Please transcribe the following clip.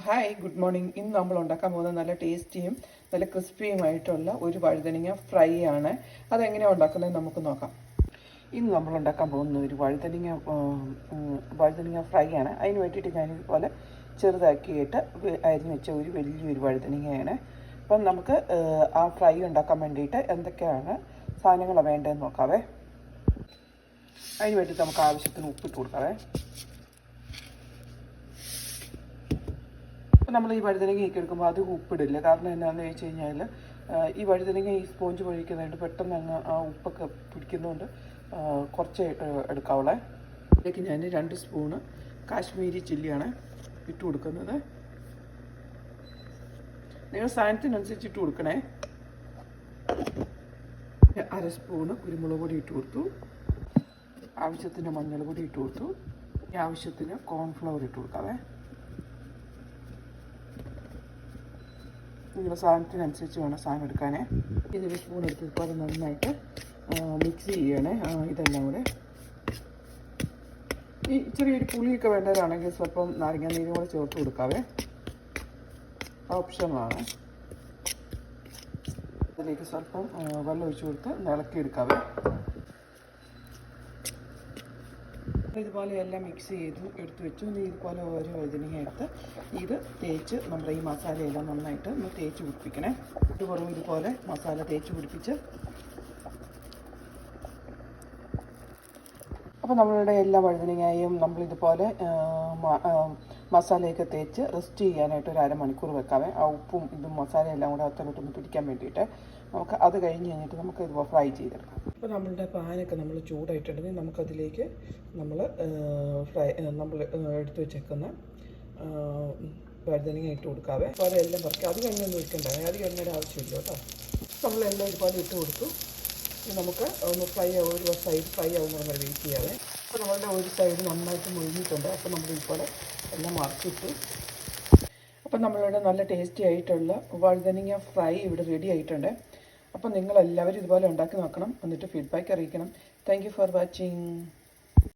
Hi good morning. ഇന്ന് നമ്മൾ ഉണ്ടാക്കാൻ പോകുന്നത് നല്ല ടേസ്റ്റിയും നല്ല ക്രിസ്പിയുമായിട്ടുള്ള ഒരു വഴുതനങ്ങ ഫ്രൈ ആണ്. അതെങ്ങനെയാണ് ഉണ്ടാക്കുന്നത് നമുക്ക് നോക്കാം. ഇന്ന് നമ്മൾ ഉണ്ടാക്കാൻ പോകുന്ന ഒരു വഴുതനങ്ങ ഫ്രൈ ആണ്. അതിന് വേണ്ടിയിട്ട് ഞാനിതുപോലെ ചെറുതാക്കിയിട്ട് അരിഞ്ഞ് വെച്ച ഒരു വലിയൊരു വഴുതനങ്ങയാണ്. അപ്പം നമുക്ക് ആ ഫ്രൈ ഉണ്ടാക്കാൻ വേണ്ടിയിട്ട് എന്തൊക്കെയാണ് സാധനങ്ങൾ വേണ്ടതെന്ന് നോക്കാവേ. അതിന് വേണ്ടിയിട്ട് നമുക്ക് ആവശ്യത്തിന് ഉപ്പിട്ട് കൊടുക്കാവേ. നമ്മൾ ഈ വഴുതനങ്ങയൊക്കെ എടുക്കുമ്പോൾ അത് ഉപ്പിടില്ല. കാരണം എന്താണെന്ന് ചോദിച്ചു കഴിഞ്ഞാൽ ഈ വഴുതനങ്ങ ഈ സ്പോഞ്ച് പൊഴിക്കുന്നതുകൊണ്ട് പെട്ടെന്ന് അങ്ങ് ആ ഉപ്പൊക്കെ പിടിക്കുന്നതുകൊണ്ട് കുറച്ച് എടുക്കാവുള്ളേ. ഇതിലേക്ക് ഞാൻ 2 സ്പൂണ് കാശ്മീരി ചില്ലിയാണ് ഇട്ട് കൊടുക്കുന്നത്. നിങ്ങൾ സാധനത്തിനനുസരിച്ച് ഇട്ട് കൊടുക്കണേ. 1/2 സ്പൂണ് കുരുമുളക് പൊടി ഇട്ട് കൊടുത്തു. ആവശ്യത്തിന് മഞ്ഞൾ പൊടി ഇട്ട് കൊടുത്തു. ആവശ്യത്തിന് കോൺഫ്ലവർ ഇട്ട് കൊടുക്കാവേ. നിങ്ങളുടെ സാധനത്തിനനുസരിച്ച് വേണം സാധനം എടുക്കാനേ. ഇതൊരു സ്പൂൺ എടുത്തിപ്പോൾ അത് നന്നായിട്ട് മിക്സ് ചെയ്യണേ. ഇതെല്ലാം കൂടെ ഈ ചെറിയൊരു പുളിയൊക്കെ വേണ്ടവരാണെങ്കിൽ സ്വല്പം നാരങ്ങ നീരും കൂടെ ചേർത്ത് കൊടുക്കാവേ. ഓപ്ഷനാണ്. അതിലേക്ക് സ്വല്പം വെള്ളം ഒഴിച്ച് കൊടുത്ത് ഇളക്കിയെടുക്കാവേ. ഇതുപോലെ എല്ലാം മിക്സ് ചെയ്ത് എടുത്ത് വെച്ചു. ഇനി ഇതുപോലെ ഓരോ വഴുതനങ്ങ എടുത്ത് ഇത് തേച്ച് നമ്മുടെ ഈ മസാലയെല്ലാം നന്നായിട്ട് ഒന്ന് തേച്ച് പിടിപ്പിക്കണേ. ഇതുപോലെ മസാല തേച്ച് പിടിപ്പിച്ച് അപ്പോൾ നമ്മളുടെ എല്ലാ വഴുതനങ്ങയും നമ്മളിതുപോലെ മസാലയൊക്കെ തേച്ച് റെസ്റ്റ് ചെയ്യാനായിട്ട് ഒരു 1/2 മണിക്കൂർ വെക്കാവേ. ആ ഉപ്പും ഇതും മസാലയെല്ലാം കൂടെ അത്തോട്ടൊന്ന് പിടിക്കാൻ വേണ്ടിയിട്ട് നമുക്ക് അത് കഴിഞ്ഞ് കഴിഞ്ഞിട്ട് നമുക്ക് ഇതുപോലെ ഫ്രൈ ചെയ്തെടുക്കാം. അപ്പോൾ നമ്മളുടെ പാനൊക്കെ നമ്മൾ ചൂടായിട്ടുണ്ടെങ്കിൽ നമുക്കതിലേക്ക് നമ്മൾ എടുത്ത് വെച്ചേക്കുന്ന വഴുതനങ്ങ ഇട്ട് കൊടുക്കാവേ. അപ്പോൾ അതെല്ലാം പറിക്കുക. അത് കഴിഞ്ഞൊന്നും ഒഴിക്കണ്ടാവേ. അത് എണ്ണയുടെ ആവശ്യമില്ല കേട്ടോ. നമ്മളെല്ലാം ഇതുപോലെ ഇട്ട് കൊടുത്തു. നമുക്ക് ഒന്ന് ഒരു സൈഡ് ഫ്രൈ ആവുന്ന വരെ വെയിറ്റ് ചെയ്യാവേ. അപ്പോൾ നമ്മളുടെ ഒരു സൈഡ് നന്നായിട്ട് മുഴുകിയിട്ടുണ്ട്. അപ്പോൾ നമ്മൾ ഇതുപോലെ എല്ലാം മറിച്ചിട്ട് അപ്പോൾ നമ്മളുടെ നല്ല ടേസ്റ്റി ആയിട്ടുള്ള വഴുതനങ്ങ ഫ്രൈ ഇവിടെ റെഡി ആയിട്ടുണ്ട്. അപ്പോൾ നിങ്ങളെല്ലാവരും ഇതുപോലെ ഉണ്ടാക്കി നോക്കണം. എന്നിട്ട് ഫീഡ്ബാക്ക് അറിയിക്കണം. Thank you for watching.